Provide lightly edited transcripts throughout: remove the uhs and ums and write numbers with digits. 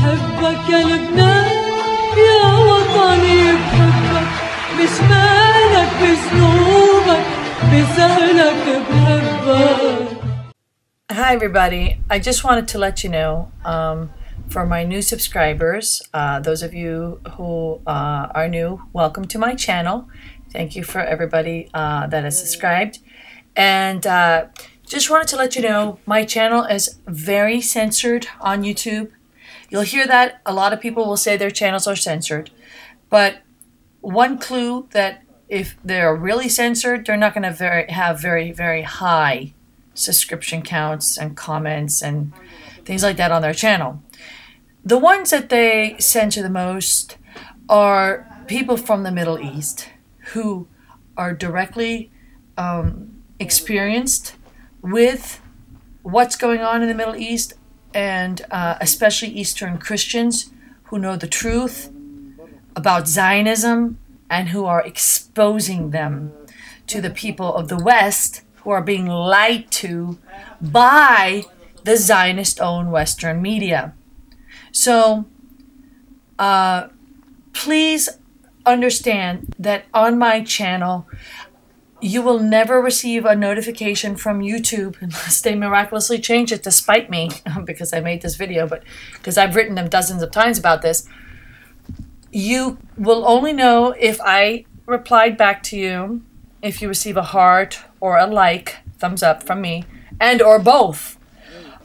بحبك يا لبنان يا وطني بحبك مش مالك بذنوبك بسهلك بحبك. Hi everybody, I just wanted to let you know for my new subscribers, those of you who are new, welcome to my channel. Thank you for everybody that has subscribed. And just wanted to let you know my channel is very censored on YouTube. You'll hear that a lot of people will say their channels are censored, but one clue that if they're really censored, they're not going to have very high subscription counts and comments and things like that on their channel. The ones that they censor the most are people from the Middle East who are directly experienced with what's going on in the Middle East, and especially Eastern Christians who know the truth about Zionism and who are exposing them to the people of the West who are being lied to by the Zionist-owned Western media. So please understand that on my channel, you will never receive a notification from YouTube unless they miraculously change it to spite me because I made this video, but because I've written them dozens of times about this. You will only know if I replied back to you, if you receive a heart or a like, thumbs up from me, and or both.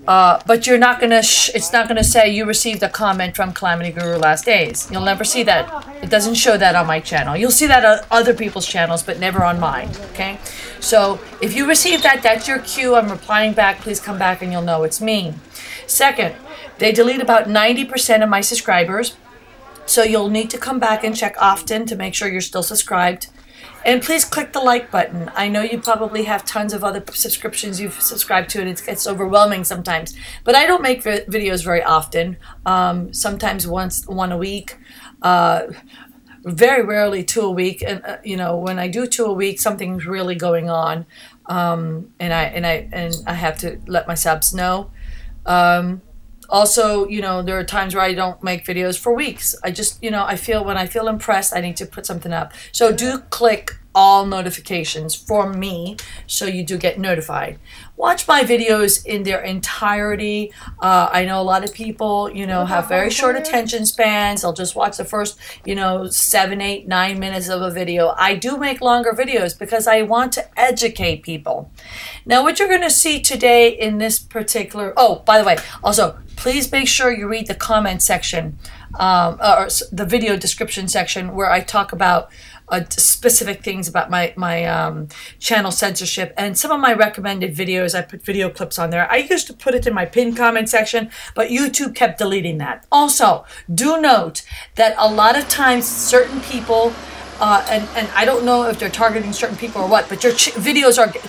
But you're not gonna. It's not gonna say you received a comment from Calamity Guru last days. You'll never see that. It doesn't show that on my channel. You'll see that on other people's channels, but never on mine. Okay. So if you receive that, that's your cue. I'm replying back. Please come back, and you'll know it's me. Second, they delete about 90% of my subscribers, so you'll need to come back and check often to make sure you're still subscribed. And please click the like button. I know you probably have tons of other subscriptions you've subscribed to, and it's overwhelming sometimes. But I don't make videos very often. Sometimes one a week. Very rarely 2 a week. And you know, when I do 2 a week, something's really going on, and I have to let my subs know. Also, you know, there are times where I don't make videos for weeks. I just, you know, when I feel impressed, I need to put something up. So do click all notifications for me so you do get notified. Watch my videos in their entirety. I know a lot of people, you know, have very short attention spans. They'll just watch the first, you know, 7, 8, 9 minutes of a video. I do make longer videos because I want to educate people. Now, what you're going to see today in this particular... Oh, by the way, also, please make sure you read the comment section, or the video description section, where I talk about specific things about my channel censorship and some of my recommended videos. I put video clips on there. I used to put it in my pinned comment section, but YouTube kept deleting that. Also, do note that a lot of times certain people, and I don't know if they're targeting certain people or what, but your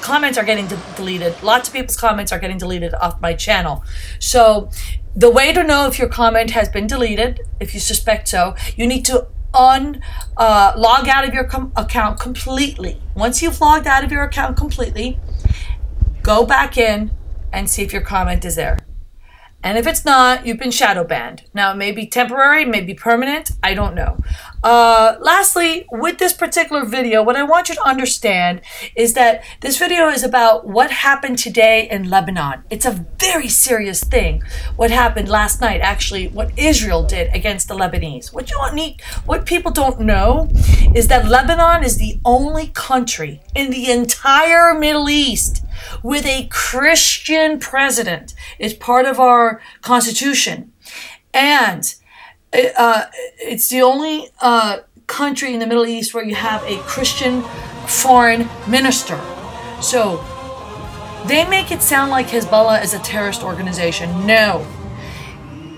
comments are getting deleted. Lots of people's comments are getting deleted off my channel. So the way to know if your comment has been deleted, if you suspect so, you need to log out of your account completely. Once you've logged out of your account completely, go back in and see if your comment is there. And if it's not, you've been shadow banned. Now, it may be temporary, it may be permanent, I don't know. Lastly, with this particular video, what I want you to understand is that this video is about what happened today in Lebanon. It's a very serious thing. What happened last night, actually, what Israel did against the Lebanese. What people don't know is that Lebanon is the only country in the entire Middle East with a Christian president. It's part of our constitution. And it's the only country in the Middle East where you have a Christian foreign minister. So they make it sound like Hezbollah is a terrorist organization. No.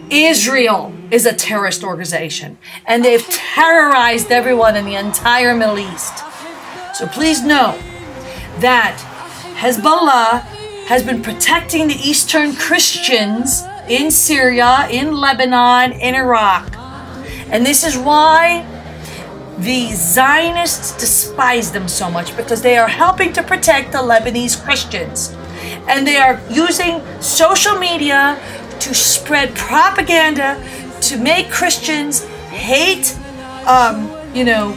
Israel is a terrorist organization. And they've terrorized everyone in the entire Middle East. So please know that Hezbollah has been protecting the Eastern Christians in Syria, in Lebanon, in Iraq. And this is why the Zionists despise them so much, because they are helping to protect the Lebanese Christians. And they are using social media to spread propaganda to make Christians hate, you know,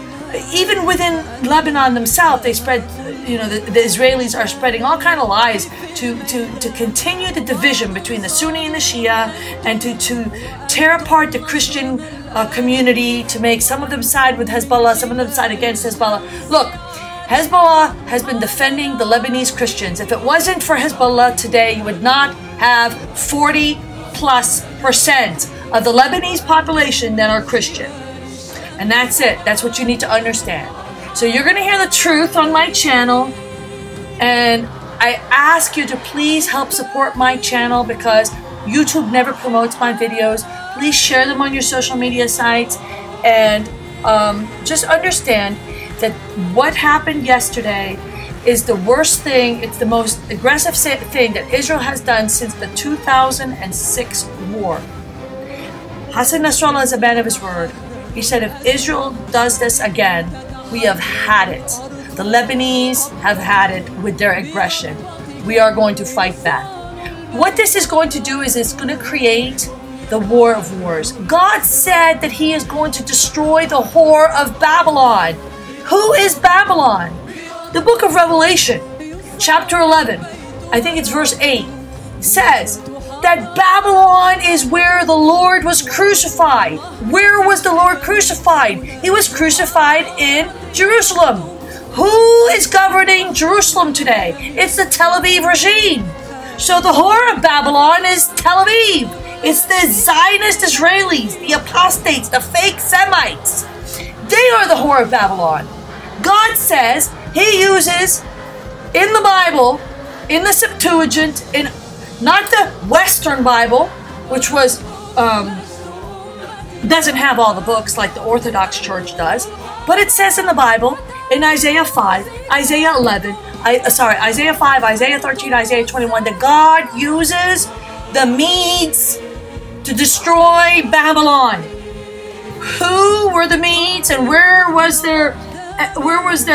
even within Lebanon themselves, they spread, you know, the Israelis are spreading all kind of lies to continue the division between the Sunni and the Shia, and to tear apart the Christian community, to make some of them side with Hezbollah, some of them side against Hezbollah. Look, Hezbollah has been defending the Lebanese Christians. If it wasn't for Hezbollah today, you would not have 40+% of the Lebanese population that are Christian. And that's it. That's what you need to understand. So you're going to hear the truth on my channel. And I ask you to please help support my channel, because YouTube never promotes my videos. Please share them on your social media sites. And just understand that what happened yesterday is the worst thing. It's the most aggressive thing that Israel has done since the 2006 war. Hassan Nasrallah is a man of his word. He said, if Israel does this again, we have had it. The Lebanese have had it with their aggression. We are going to fight back. What this is going to do is it's going to create the war of wars. God said that he is going to destroy the whore of Babylon. Who is Babylon? The book of Revelation, chapter 11, I think it's verse 8, says that Babylon is where the Lord was crucified. Where was the Lord crucified? He was crucified in Jerusalem. Who is governing Jerusalem today? It's the Tel Aviv regime. So the whore of Babylon is Tel Aviv. It's the Zionist Israelis, the apostates, the fake Semites. They are the whore of Babylon. God says he uses in the Bible, in the Septuagint, in not the Western Bible, which was doesn't have all the books like the Orthodox Church does, but it says in the Bible, in Isaiah 5, Isaiah 11, Isaiah 5, Isaiah 13, Isaiah 21, that God uses the Medes to destroy Babylon. Who were the Medes, and where was their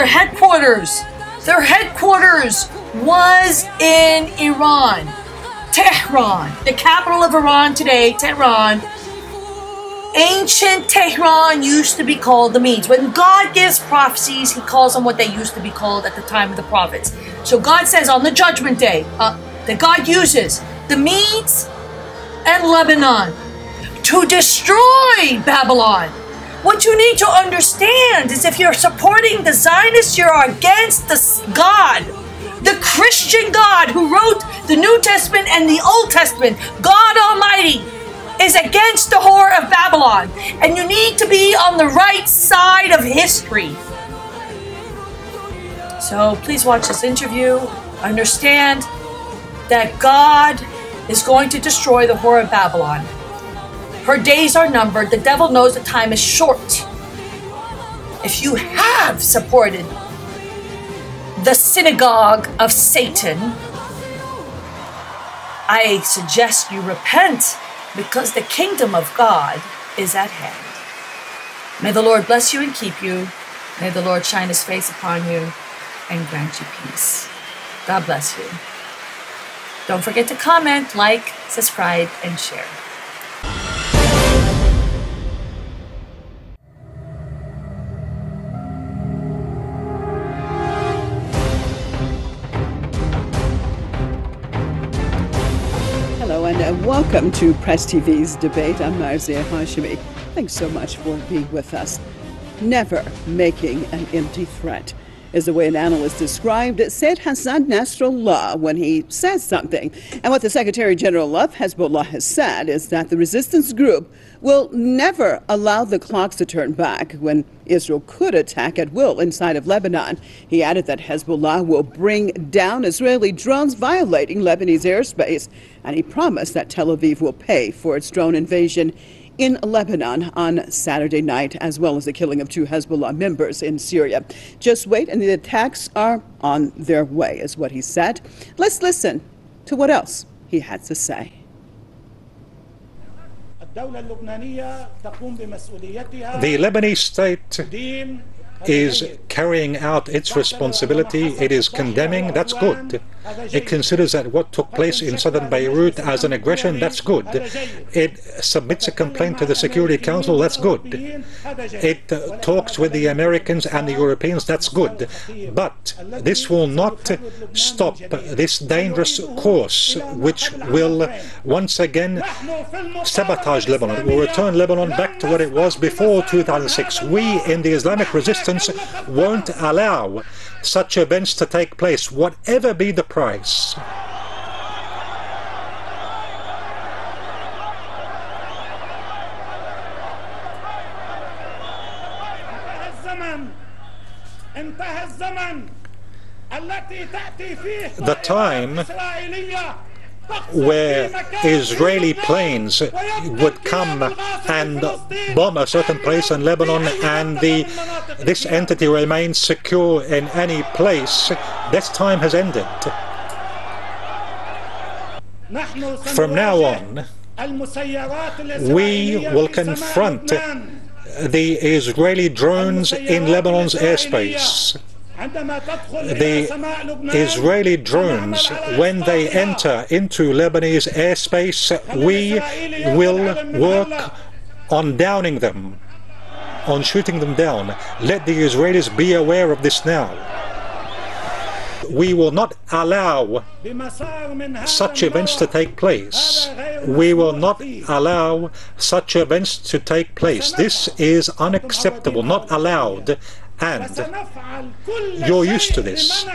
headquarters? Their headquarters was in Iran. Tehran, the capital of Iran today, Tehran. Ancient Tehran used to be called the Medes. When God gives prophecies, he calls them what they used to be called at the time of the prophets. So God says on the judgment day that God uses the Medes and Lebanon to destroy Babylon. What you need to understand is if you're supporting the Zionists, you're against the God. The Christian God who wrote the New Testament and the Old Testament, God Almighty, is against the whore of Babylon. And you need to be on the right side of history. So please watch this interview. Understand that God is going to destroy the whore of Babylon. Her days are numbered. The devil knows the time is short. If you have supported the synagogue of Satan, I suggest you repent, because the kingdom of God is at hand. May the Lord bless you and keep you. May the Lord shine his face upon you and grant you peace. God bless you. Don't forget to comment, like, subscribe, and share. And welcome to Press TV's debate. I'm Marzia Hashimi. Thanks so much for being with us. Never making an empty threat is the way an analyst described Said Hassan Nasrallah when he says something. And what the Secretary General of Hezbollah has said is that the resistance group will never allow the clocks to turn back when Israel could attack at will inside of Lebanon. He added that Hezbollah will bring down Israeli drones violating Lebanese airspace, and he promised that Tel Aviv will pay for its drone invasion in Lebanon on Saturday night, as well as the killing of 2 Hezbollah members in Syria. Just wait, and the attacks are on their way, is what he said. Let's listen to what else he had to say. The Lebanese state is carrying out its responsibility. It is condemning. That's good. It considers that what took place in southern Beirut as an aggression, that's good. It submits a complaint to the Security Council, that's good. It talks with the Americans and the Europeans, that's good. But this will not stop this dangerous course, which will once again sabotage Lebanon. It will return Lebanon back to what it was before 2006. We in the Islamic resistance won't allow such events to take place, whatever be the price. The time where Israeli planes would come and bomb a certain place in Lebanon and this entity remains secure in any place, this time has ended. From now on, we will confront the Israeli drones in Lebanon's airspace. The Israeli drones, when they enter into Lebanese airspace, we will work on downing them, on shooting them down. Let the Israelis be aware of this now. We will not allow such events to take place. We will not allow such events to take place. This is unacceptable, not allowed. And you're used to this.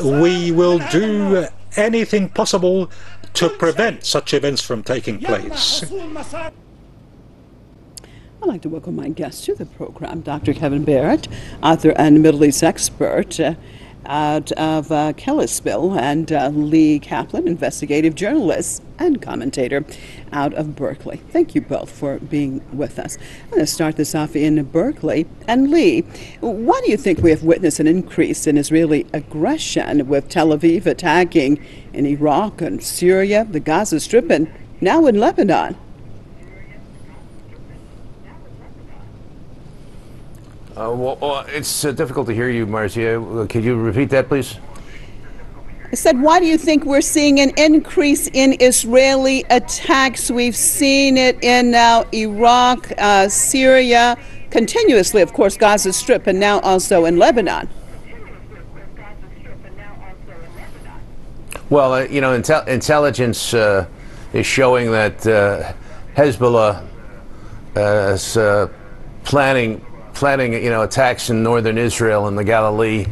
We will do anything possible to prevent such events from taking place. I'd like to welcome my guest to the program, Dr. Kevin Barrett, author and Middle East expert out of Kalispell, and Lee Kaplan, investigative journalist and commentator out of Berkeley. Thank you both for being with us. I'm going to start this off in Berkeley. And Lee, why do you think we have witnessed an increase in Israeli aggression, with Tel Aviv attacking in Iraq and Syria, the Gaza Strip, and now in Lebanon? Well, it's difficult to hear you, Marcia. Could you repeat that, please? I said, why do you think we're seeing an increase in Israeli attacks? We've seen it in now Iraq, Syria, continuously, of course, Gaza Strip, and now also in Lebanon. Well, you know, intelligence is showing that Hezbollah is planning, you know, attacks in northern Israel and the Galilee,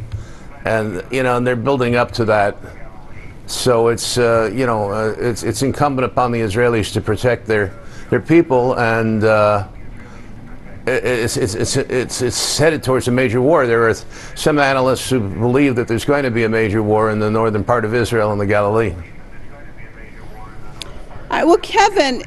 and you know, and they're building up to that. So it's you know, it's incumbent upon the Israelis to protect their people, and it's headed towards a major war. There are some analysts who believe that there's going to be a major war in the northern part of Israel and the Galilee. Well, Kevin,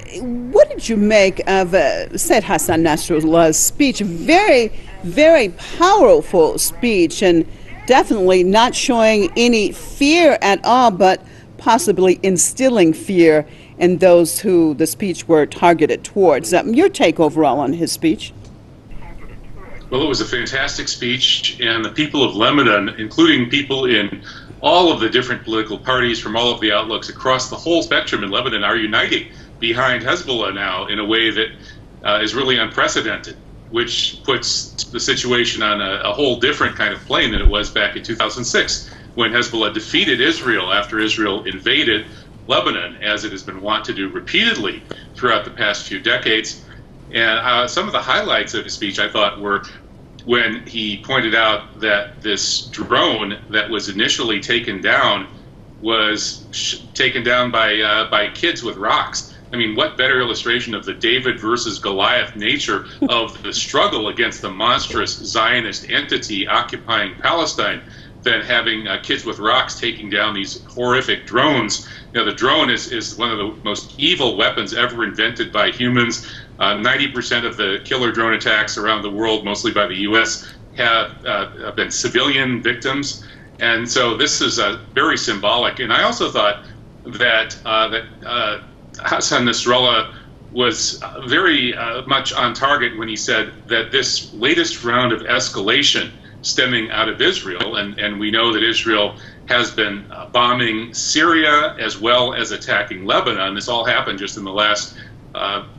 what did you make of Sayyid Hassan Nasrallah's speech? Very, very powerful speech, and definitely not showing any fear at all, but possibly instilling fear in those who the speech were targeted towards. Your take overall on his speech? Well, it was a fantastic speech, and the people of Lebanon, including people in all of the different political parties from all of the outlooks across the whole spectrum in Lebanon, are uniting behind Hezbollah now in a way that is really unprecedented, which puts the situation on a whole different kind of plane than it was back in 2006, when Hezbollah defeated Israel after Israel invaded Lebanon, as it has been wont to do repeatedly throughout the past few decades. And some of the highlights of his speech, I thought, were when he pointed out that this drone that was initially taken down was taken down by kids with rocks. I mean, what better illustration of the David versus Goliath nature of the struggle against the monstrous Zionist entity occupying Palestine than having kids with rocks taking down these horrific drones. You know, the drone is one of the most evil weapons ever invented by humans. 90% of the killer drone attacks around the world, mostly by the U.S., have been civilian victims. And so this is very symbolic. And I also thought that Hassan Nasrallah was very much on target when he said that this latest round of escalation stemming out of Israel, and we know that Israel has been bombing Syria as well as attacking Lebanon. This all happened just in the last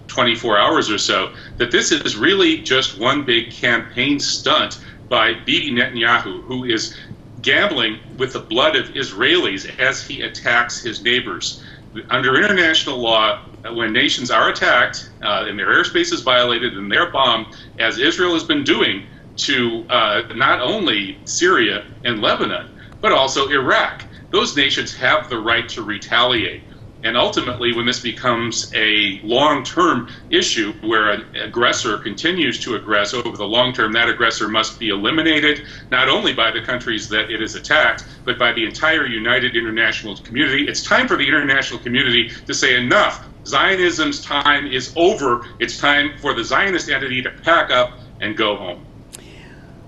24 hours or so, that this is really just one big campaign stunt by Bibi Netanyahu, who is gambling with the blood of Israelis as he attacks his neighbors. Under international law, when nations are attacked and their airspace is violated and they're bombed, as Israel has been doing to not only Syria and Lebanon, but also Iraq, those nations have the right to retaliate. And ultimately, when this becomes a long-term issue where an aggressor continues to aggress over the long term, that aggressor must be eliminated, not only by the countries that it has attacked, but by the entire united international community. It's time for the international community to say enough. Zionism's time is over. It's time for the Zionist entity to pack up and go home.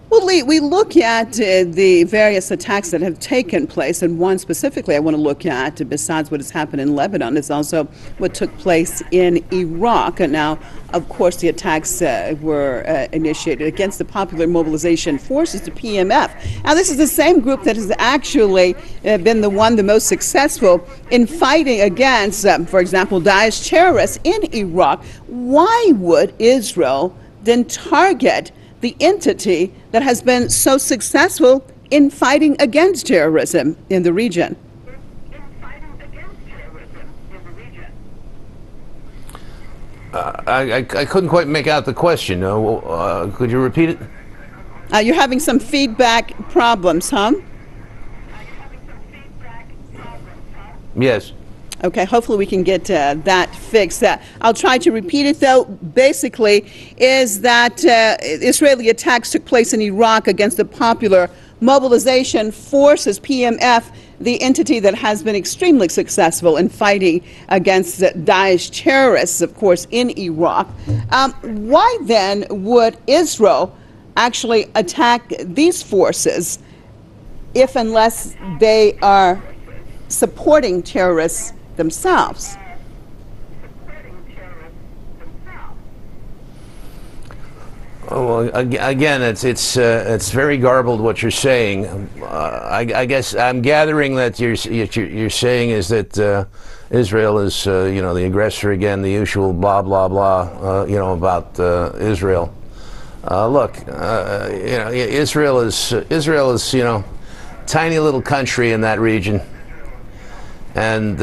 Well, Lee, we look at the various attacks that have taken place, and one specifically I want to look at, besides what has happened in Lebanon, is also what took place in Iraq. And now, of course, the attacks were initiated against the Popular Mobilization Forces, the PMF. Now, this is the same group that has actually been the most successful in fighting against, for example, Daesh terrorists in Iraq. Why would Israel then target the entity that has been so successful in fighting against terrorism in the region? I couldn't quite make out the question. Could you repeat it? You're having some feedback problems, huh? Yes. Okay, hopefully we can get that fixed. I'll try to repeat it, though. Basically, is that Israeli attacks took place in Iraq against the Popular Mobilization Forces, PMF, the entity that has been extremely successful in fighting against Daesh terrorists, of course, in Iraq. Why then would Israel actually attack these forces if unless they are supporting terrorists themselves? Oh, well, again, it's very garbled what you're saying. I guess I'm gathering that you're saying is that Israel is the aggressor again, the usual blah blah blah about Israel. Look, Israel is tiny little country in that region. And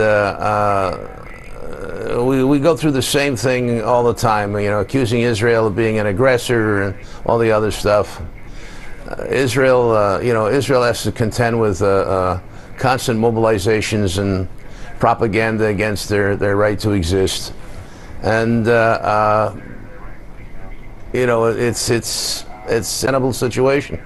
we go through the same thing all the time, accusing Israel of being an aggressor and all the other stuff. Israel has to contend with constant mobilizations and propaganda against their right to exist. And it's a tenable situation.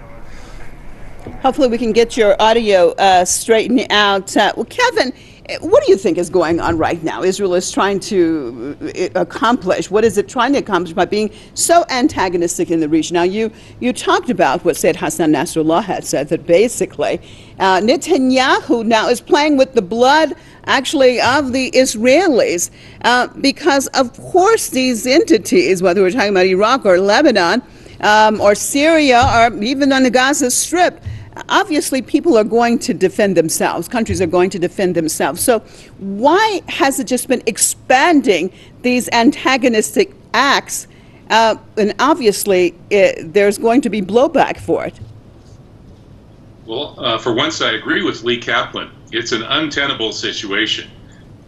Hopefully we can get your audio straightened out. Well, Kevin, what do you think is going on right now? Israel is trying to accomplish. What is it trying to accomplish by being so antagonistic in the region? Now, you talked about what Sayyid Hassan Nasrallah had said, that basically Netanyahu now is playing with the blood, actually, of the Israelis, because, of course, these entities, whether we're talking about Iraq or Lebanon or Syria or even on the Gaza Strip, obviously people are going to defend themselves. Countries are going to defend themselves. So why has it just been expanding these antagonistic acts? And obviously there's going to be blowback for it. Well, for once I agree with Lee Kaplan. It's an untenable situation.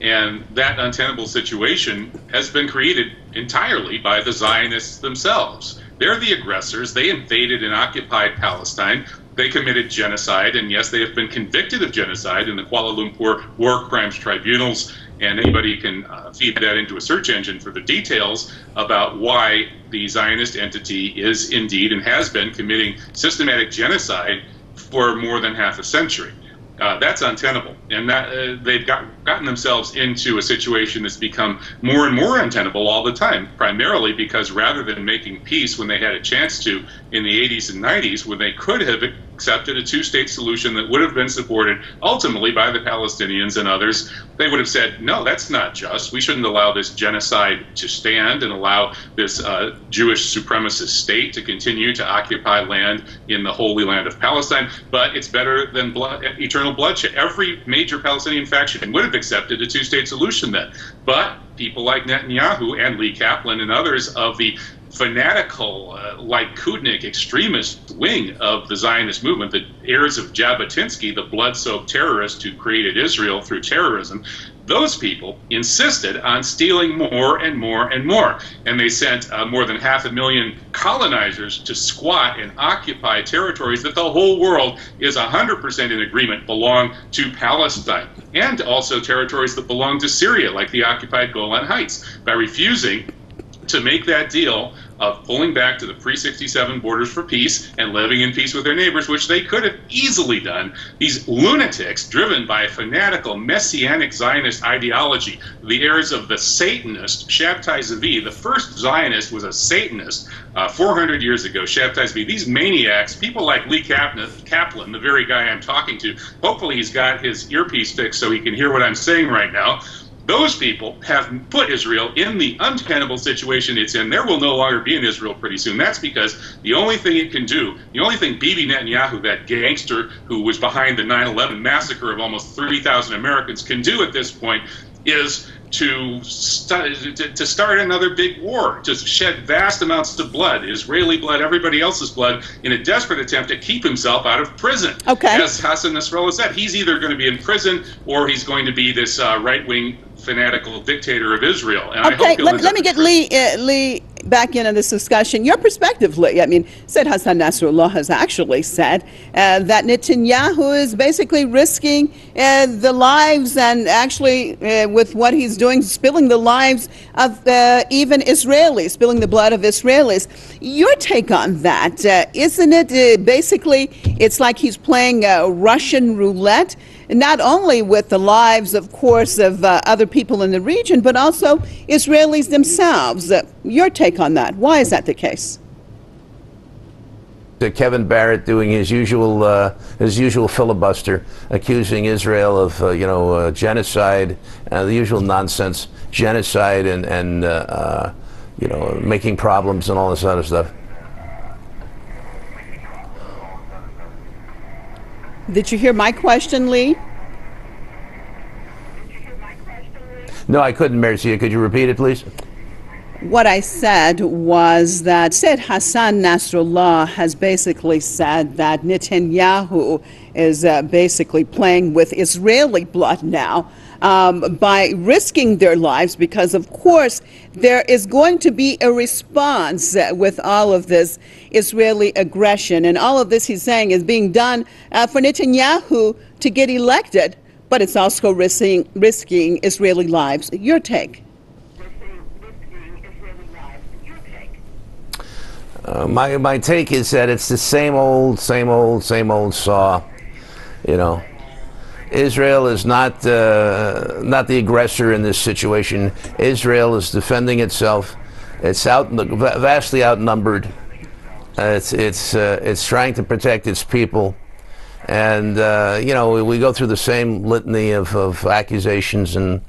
And that untenable situation has been created entirely by the Zionists themselves. They're the aggressors. They invaded and occupied Palestine. They committed genocide, and yes, they have been convicted of genocide in the Kuala Lumpur War Crimes Tribunals, and anybody can feed that into a search engine for the details about why the Zionist entity is indeed and has been committing systematic genocide for more than half a century. That's untenable, and that they've got gotten themselves into a situation that's become more and more untenable all the time, primarily because rather than making peace when they had a chance to in the 80s and 90s, when they could have accepted a two-state solution that would have been supported ultimately by the Palestinians and others, they would have said, no, that's not just. We shouldn't allow this genocide to stand and allow this Jewish supremacist state to continue to occupy land in the Holy Land of Palestine, but it's better than eternal bloodshed. Every major Palestinian faction would have accepted a two-state solution then. But people like Netanyahu and Lee Kaplan and others of the fanatical, like Kudnik extremist wing of the Zionist movement, the heirs of Jabotinsky, the blood-soaked terrorist who created Israel through terrorism, those people insisted on stealing more and more and more. And they sent more than 500,000 colonizers to squat and occupy territories that the whole world is 100% in agreement belong to Palestine, and also territories that belong to Syria, like the occupied Golan Heights. By refusing to make that deal of pulling back to the pre-67 borders for peace and living in peace with their neighbors, which they could have easily done, these lunatics driven by a fanatical messianic Zionist ideology, the heirs of the Satanist Shabtai Zvi. The first Zionist was a Satanist 400 years ago, Shabtai Zvi. These maniacs, people like Lee Kaplan, the very guy I'm talking to, hopefully he's got his earpiece fixed so he can hear what I'm saying right now. Those people have put Israel in the untenable situation it's in. There will no longer be an Israel pretty soon. That's because the only thing it can do, the only thing Bibi Netanyahu, that gangster who was behind the 9/11 massacre of almost 30,000 Americans, can do at this point is to start another big war, to shed vast amounts of blood, Israeli blood, everybody else's blood, in a desperate attempt to keep himself out of prison. Okay. As Hassan Nasrallah said, he's either going to be in prison or he's going to be this right-wing fanatical dictator of Israel. And okay, let me get Lee back into this discussion. Your perspective, Lee. I mean, said Hassan Nasrallah has actually said that Netanyahu is basically risking the lives and actually with what he's doing, spilling the lives of even Israelis, spilling the blood of Israelis. Your take on that? Isn't it basically, it's like he's playing Russian roulette, not only with the lives, of course, of other people in the region, but also Israelis themselves. Your take on that? Why is that the case? Kevin Barrett doing his usual filibuster, accusing Israel of genocide, the usual nonsense, genocide, and making problems and all this other stuff. Did you hear my question, Lee? No, I couldn't, Marcia. Could you repeat it, please? What I said was that Said Hassan Nasrallah has basically said that Netanyahu is basically playing with Israeli blood now by risking their lives, because of course there is going to be a response with all of this Israeli aggression, and all of this, he's saying, is being done for Netanyahu to get elected, but it's also risking Israeli lives. Your take? My take is that it's the same old saw. You know, Israel is not the aggressor in this situation. Israel is defending itself. It's vastly outnumbered. It's trying to protect its people, and we go through the same litany of accusations and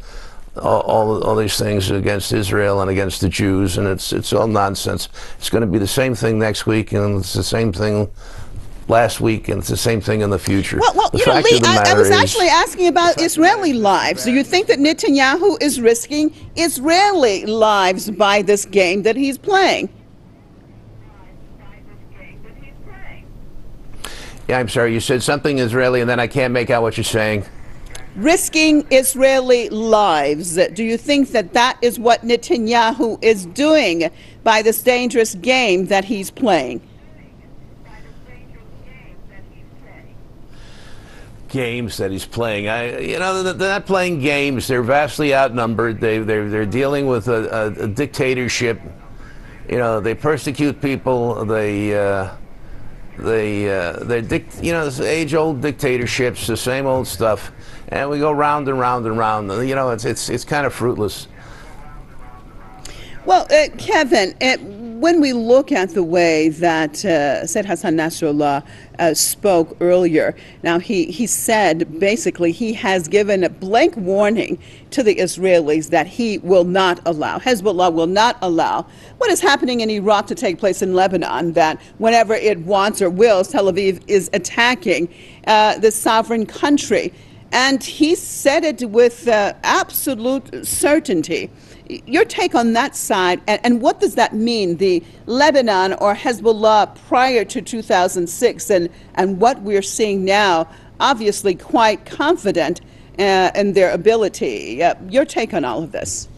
all these things against Israel and against the Jews, and it's all nonsense. It's going to be the same thing next week, and it's the same thing last week, and it's the same thing in the future. Well, you know, Lee, I was actually asking about Israeli lives. Do you think that Netanyahu is risking Israeli lives by this game that he's playing? Yeah, I'm sorry, you said something Israeli, and then I can't make out what you're saying. Risking Israeli lives. Do you think that that is what Netanyahu is doing by this dangerous game that he's playing? Games that he's playing. They're not playing games. They're vastly outnumbered. They're dealing with a dictatorship. You know, they persecute people. They you know, this age-old dictatorships, the same old stuff, and we go round and round and round. You know, it's kind of fruitless. Well, Kevin, when we look at the way that Said Hassan Nasrallah spoke earlier, now he said basically he has given a blank warning to the Israelis that he will not allow, Hezbollah will not allow what is happening in Iraq to take place in Lebanon, that whenever it wants or wills, Tel Aviv is attacking the sovereign country. And he said it with absolute certainty. Your take on that side, and what does that mean, the Lebanon or Hezbollah prior to 2006 and what we're seeing now, obviously quite confident in their ability. Your take on all of this?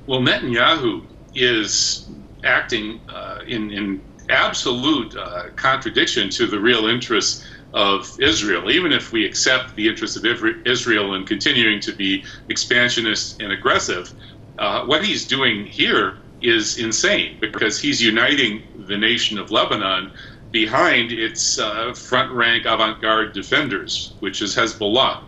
Well, Netanyahu is acting in absolute contradiction to the real interests of Israel, even if we accept the interests of Israel in continuing to be expansionist and aggressive. What he's doing here is insane, because he's uniting the nation of Lebanon behind its front-rank avant-garde defenders, which is Hezbollah.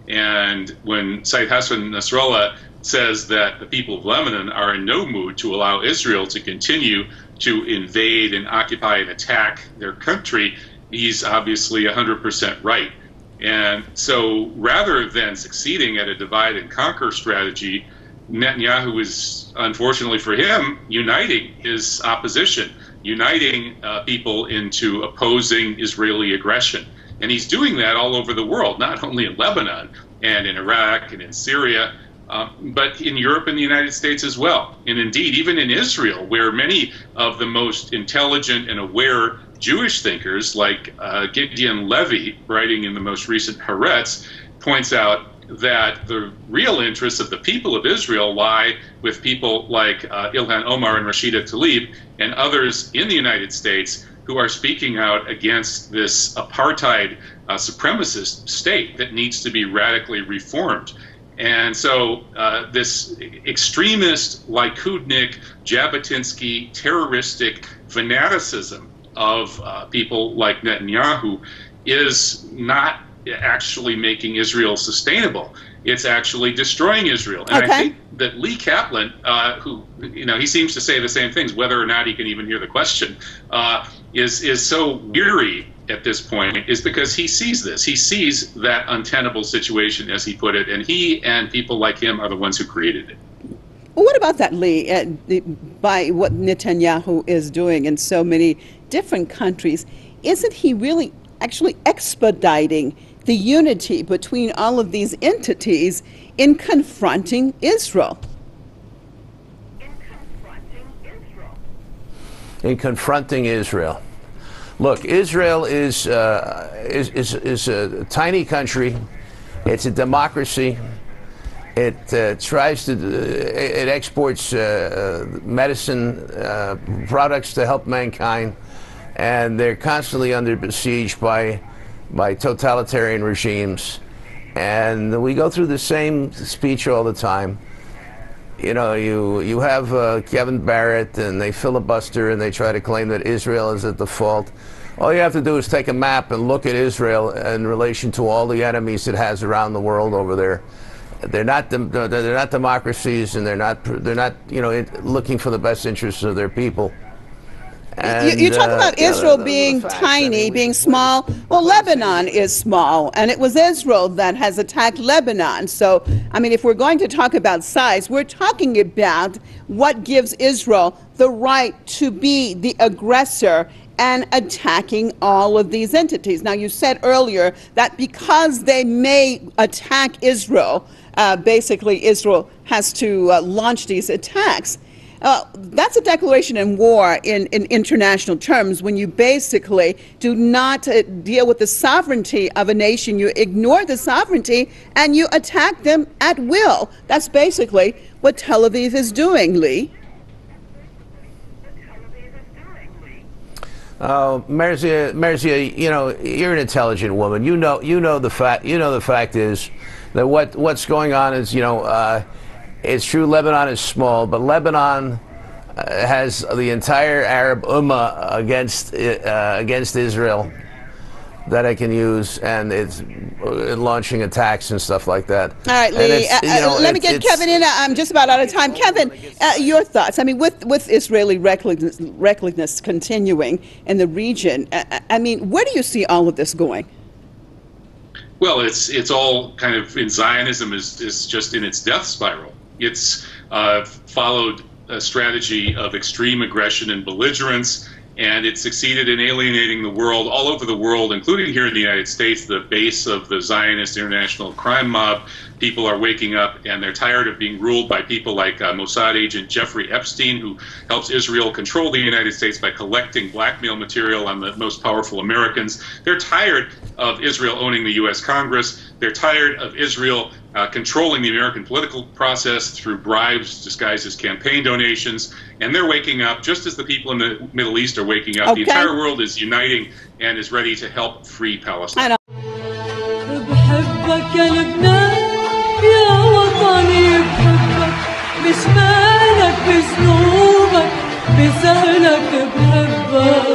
And when Said Hassan Nasrallah says that the people of Lebanon are in no mood to allow Israel to continue to invade and occupy and attack their country, he's obviously 100% right. And so rather than succeeding at a divide and conquer strategy, Netanyahu is, unfortunately for him, uniting his opposition, uniting people into opposing Israeli aggression. And he's doing that all over the world, not only in Lebanon and in Iraq and in Syria, but in Europe and the United States as well. And indeed, even in Israel, where many of the most intelligent and aware Jewish thinkers, like Gideon Levy, writing in the most recent Haaretz, points out that the real interests of the people of Israel lie with people like Ilhan Omar and Rashida Tlaib and others in the United States who are speaking out against this apartheid supremacist state that needs to be radically reformed. And so this extremist, Likudnik, Jabotinsky, terroristic fanaticism of people like Netanyahu is not actually making Israel sustainable. It's actually destroying Israel. And I think that Lee Kaplan, who, you know, he seems to say the same things, whether or not he can even hear the question, is so weary at this point, is because he sees this. He sees that untenable situation, as he put it, and he and people like him are the ones who created it. Well, what about that, Lee, by what Netanyahu is doing in so many different countries? Isn't he really actually expediting the unity between all of these entities in confronting Israel? In confronting Israel. Look, Israel is a tiny country. It's a democracy. It tries to, it exports medicine products to help mankind, and they're constantly under besiege by totalitarian regimes. And we go through the same speech all the time. You know, you have Kevin Barrett, and they filibuster and they try to claim that Israel is at the fault. All you have to do is take a map and look at Israel in relation to all the enemies it has around the world over there. They're not democracies, and they're not you know, looking for the best interests of their people. And, you talk about Israel being tiny, being small. Well, Lebanon is small, and it was Israel that has attacked Lebanon. So, I mean, if we're going to talk about size, we're talking about what gives Israel the right to be the aggressor and attacking all of these entities. Now, you said earlier that because they may attack Israel, basically Israel has to launch these attacks. That's a declaration in war in international terms, when you basically do not deal with the sovereignty of a nation. You ignore the sovereignty and you attack them at will. That's basically what Tel Aviv is doing, Lee. Merzia, you know, you're an intelligent woman. You know the fact is that what's going on is, you know, it's true Lebanon is small, but Lebanon has the entire Arab Ummah against Israel that I can use, and it's launching attacks and stuff like that. All right, Lee, let me get Kevin in. I'm just about out of time. Kevin, your thoughts? I mean, with Israeli recklessness continuing in the region, I mean, where do you see all of this going? Well, it's all kind of in Zionism is just in its death spiral. It's followed a strategy of extreme aggression and belligerence, and it succeeded in alienating the world, all over the world, including here in the United States, the base of the Zionist international crime mob. People are waking up, and they're tired of being ruled by people like Mossad agent Jeffrey Epstein, who helps Israel control the United States by collecting blackmail material on the most powerful Americans. They're tired of Israel owning the U.S. Congress. They're tired of Israel controlling the American political process through bribes disguised as campaign donations. And they're waking up, just as the people in the Middle East are waking up. Okay. The entire world is uniting and is ready to help free Palestine. بحبك يا لبنان يا وطني بحبك بشمالك بجنوبك بسهلك بحبك